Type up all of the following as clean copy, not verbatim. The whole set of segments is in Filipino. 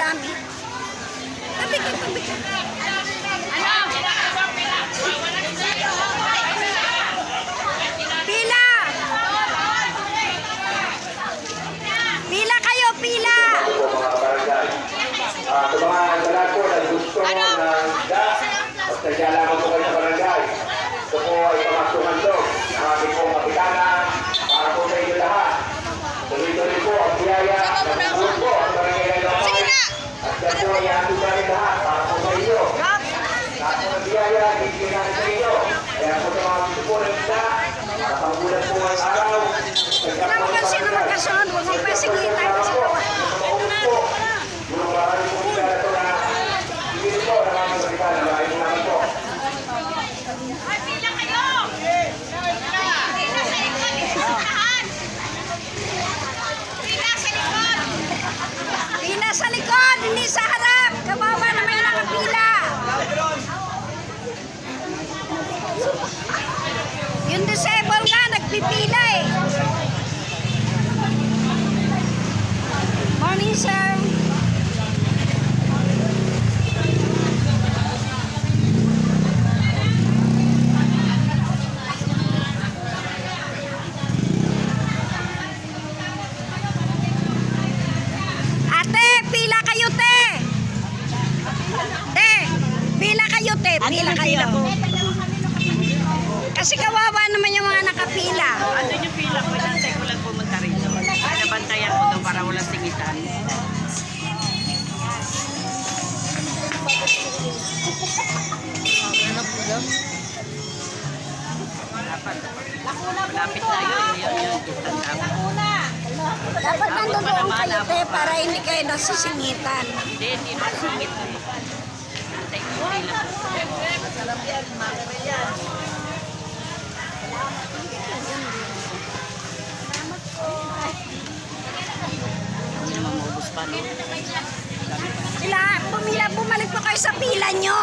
dami. Tabi ka, tabi ka. Pila! Pila kayo, pila! Sa mga lahat po na gusto ng gas, pagsadya lamang po kayo sa barangay. Ito po ay pamasukan doon ng ating pong kapitana para po sa inyo lahat. Tuloy-tuloy po ang biyaya ng buwan po ang barangay ng Lomay. At yan po ay ating namin lahat para po sa inyo. Lahat po ng biyaya, hindi natin sa inyo. Kaya po sa mga gusto po ng isa, para panggulat po ang araw. Wala mo kasi na magkasunod, huwag mong pasigita kasi gawa. Yung maraming po siya ito na hindi po na mga kapitana, maraming naman po. Pila sa likod, hindi sa harap. Kawawa naman yung nakapila. Yung disabled nga, nagpipila eh. Morning, sir. Ate, pila kayo, te. Te, pila kayo, te. Pila kayo. Kasi kawawa naman yung mga nakapila. Andun yung pila ko, inantay ko lang pumunta rito. Nabantayan ko doon para walang singitan. Malapit na yun. Tanda ko. Dapat nandun doon kayo, te, para hindi kayo nasisingitan. Hindi masingit. Antay ko pila. Hindi naman maubos pa, no? Sila, bumalik po kayo sa pila nyo.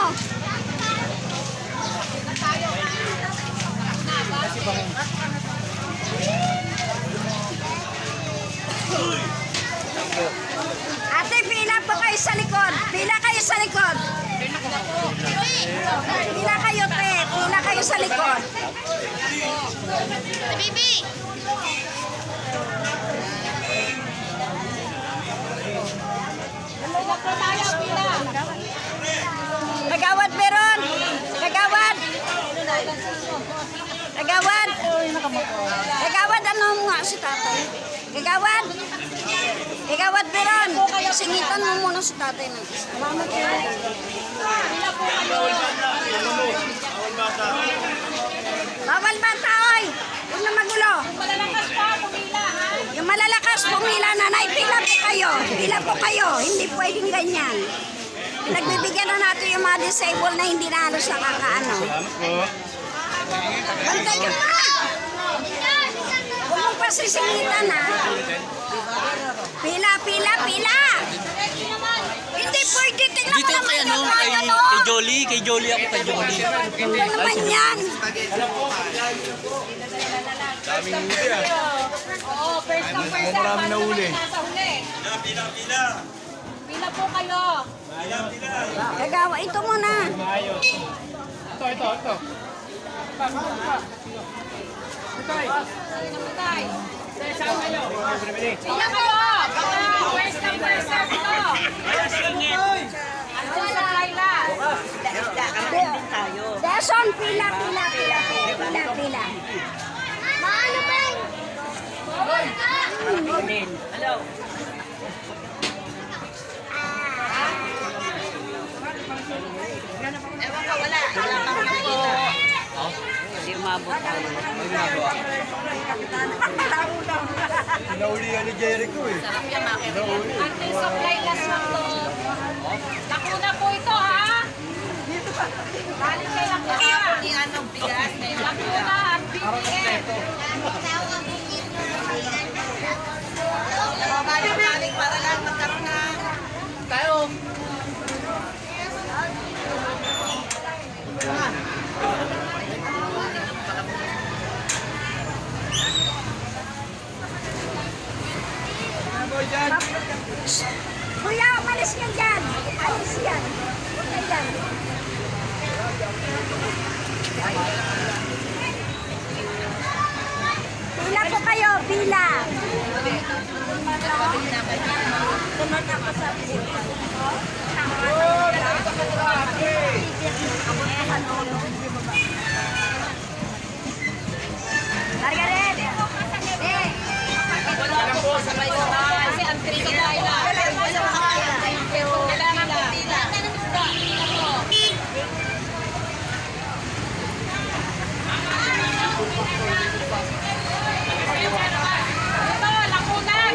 Ate, pila po kayo sa likod. Pila kayo sa likod. Pila kayo, te. Pila kayo sa likod. Bibi! Kagawad, Beron! Kagawad! Kagawad! Kagawad, ano nga si tatay? Kagawad! Kagawad, Beron! Singitan mo muna si tatay ng isa. Bawal bata, oy! Huwag na magulo! Yung malalakas, pumila, nanay, pila po kayo. Pila po kayo. Hindi pwedeng ganyan. Nagbibigyan na natin yung mga disabled na hindi na halos nakakaano. Bantay ka pa! Huwag mong pasisingitan, ha? Pila, pila, pila! Hindi pwede. Tingnan mo Dito naman kay yung kay ano. Jolie ako kay Jolie. Ano naman yan? Daming huli ah. Oo, first come, first serve. Marami na huli. Nasa huli. Pila po kayo. Kagawa, ito muna. Tay. Pila kayo. First come, first serve ito. Andun sa Laila. Karating din tayo. Dason, pila, pila, pila, pila, pila. Maano ba? Hello. Ewan ka, wala. Wala pang nakikita. Hindi umabot tayo. Pinahuli ni Jericho eh. Sarap yan, makikita. Andun sa Laila lang to. Lakuna po ito, ha? Galing kay Lakuna. Ni anong bigas? Lakuna at BBM. Balik para lang magkaroon na. Kuya, umalis ka dyan. Margaret! Kasi ang tricky na kailangan pila. Ito, lakunan!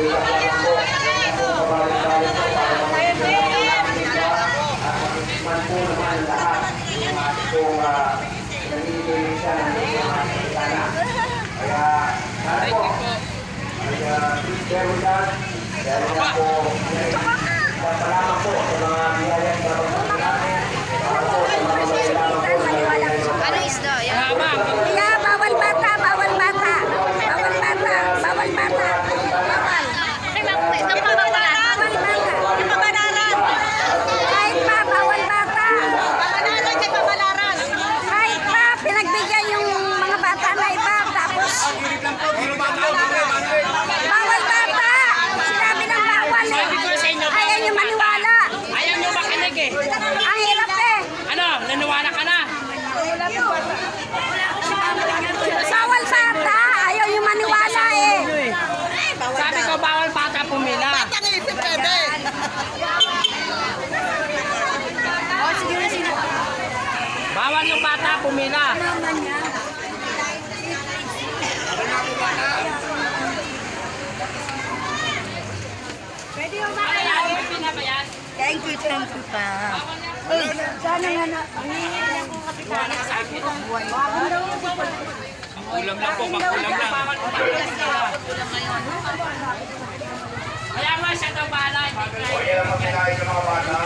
Man po naman lahat yung ating pong nanginginig siya ng mga kapitana. Kaya, sana po, share with us. Dahil nga po, salamat po sa mga biyayang babagay natin. Para po sa mga magkailangan po. Ano isda? Kaya bawal bata, bawal bata. Bawal bata, bawal bata. Bawal. Bawal bata. Kahit pa, bawal bata. Kahit pa, pinagbigyan yung mga bata na iba. Tapos, bawal bata. Sinabi ng bawal eh. Ayaw nyo maniwala. Ayaw nyo makinig eh. Ang hirap eh. Ano, naniwala ka na? Bawal bata. Ayaw nyo maniwala eh. Sabi ko bawal bata pumila. Bawal yung bata pumila. Thank you pa. Sana nga na. Ulam lang po, pakulam lang. Kaya nga siya daw bahala. Huwag yan ang magkinain ng mga bata.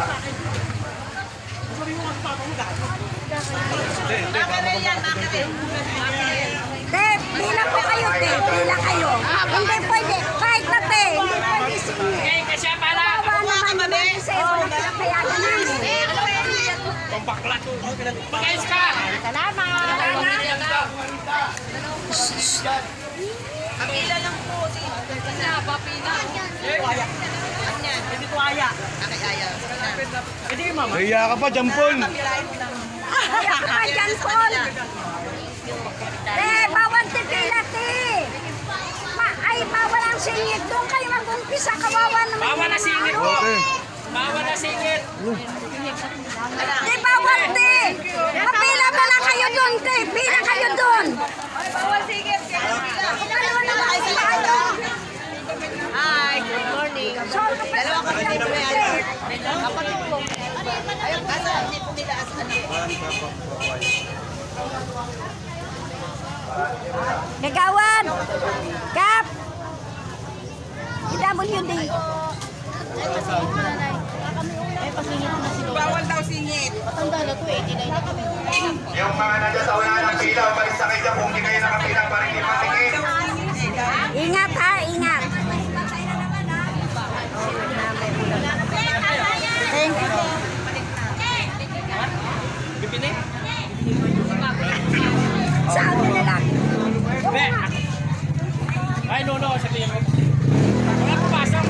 Te, pila po kayo, te. Pila kayo. Hindi pwede. Kahit na, te. Hindi pwede singit. Okay, kasi para. Kawa naman naman sa iyo na pinakayagan namin. Pambakla. Mag-ayos ka. Pila lang po. Papila. Hindi ko aya. Nahiya ka pa, Jampol. Kaya ka dyan, Paul. Te, bawal te pila, te. Ay, bawal ang singit. Doon kayo mag-umpisa. Kawawa naman. Bawal na singit po. Bawal na singit. Te, bawal, te. Mapila na lang kayo doon, te. Pila kayo doon. Bawal sigit. Dalawa na lang kayo. Hi, good morning. Dalawa kami dito na yan. Kapatid ko. Ayun, kasi hindi po nila as ano. Gagawan. Kap. IWD. Bawal daw singit. Yung mga nandiyan sa unahan ng pila, umalis na kayo dyan kung hindi kayo nakapila para hindi matigil. Ingat ha, ingat. Thank you. Bibili? Sa akin na lang. Be. Ay, no, sabihin mo. Wala pumasok.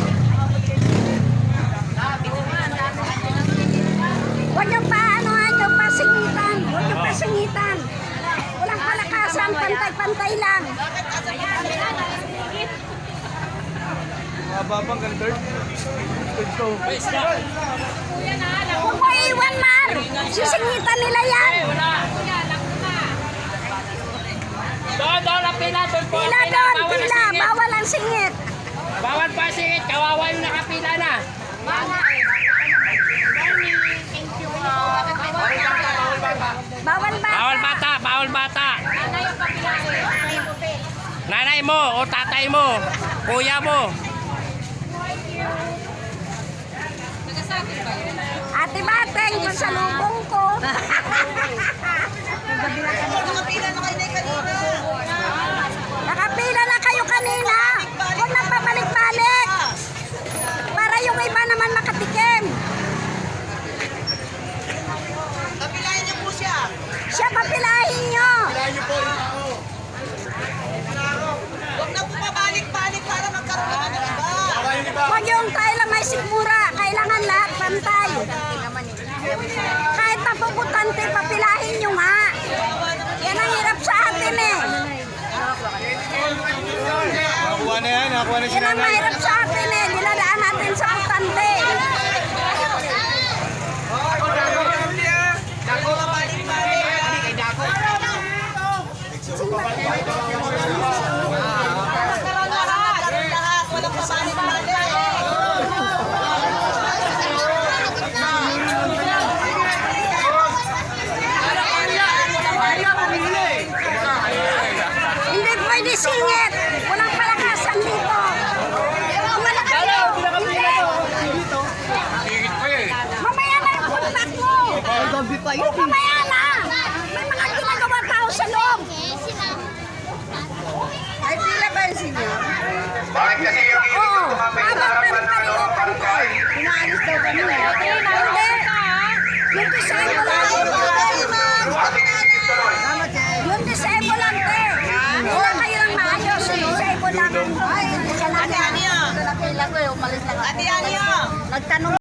Huwag yung paanohan yung pasingitan. Huwag yung pasingitan. Walang palakasan, pantay-pantay lang. Mababang ka, third. Ito. Ayos na. Huwag mo iwan, Mar. Sisingitan nila yan. Wala. Doon, pila. Doon po. Pila doon, Bawal na pila. singit. Bawal ang singit. Bawal pa singit. Kawawa yung nakapila na. Bawal ba? Bawal bata. Bawal bata. Nanay mo o tatay mo. Kuya mo. Ate Bateng, yung salubong ko. Nakapila na kayo na kanina. Nakapila na kayo kanina. Huwag na pabalik-balik. Para yung iba naman makatikim. Kapilayan niyo po siya. Siya papilahin nyo. Huwag na po pabalik-balik para magkaroon ng iba. Huwag yung tayo lang may sigmura. Kailangan lahat. pantay. Kahit mapuputante, papilahin nyo nga. Yan ang hirap sa atin eh. Nakakuha na yan, nakakuha na si Yan ang nanay. mahirap sa atin eh. Dinadaan natin sa putante. Hindi pwede singit. Walang palakasan dito. Ang malakas yun. Hindi. Mamaya na yung contact mo. Mamaya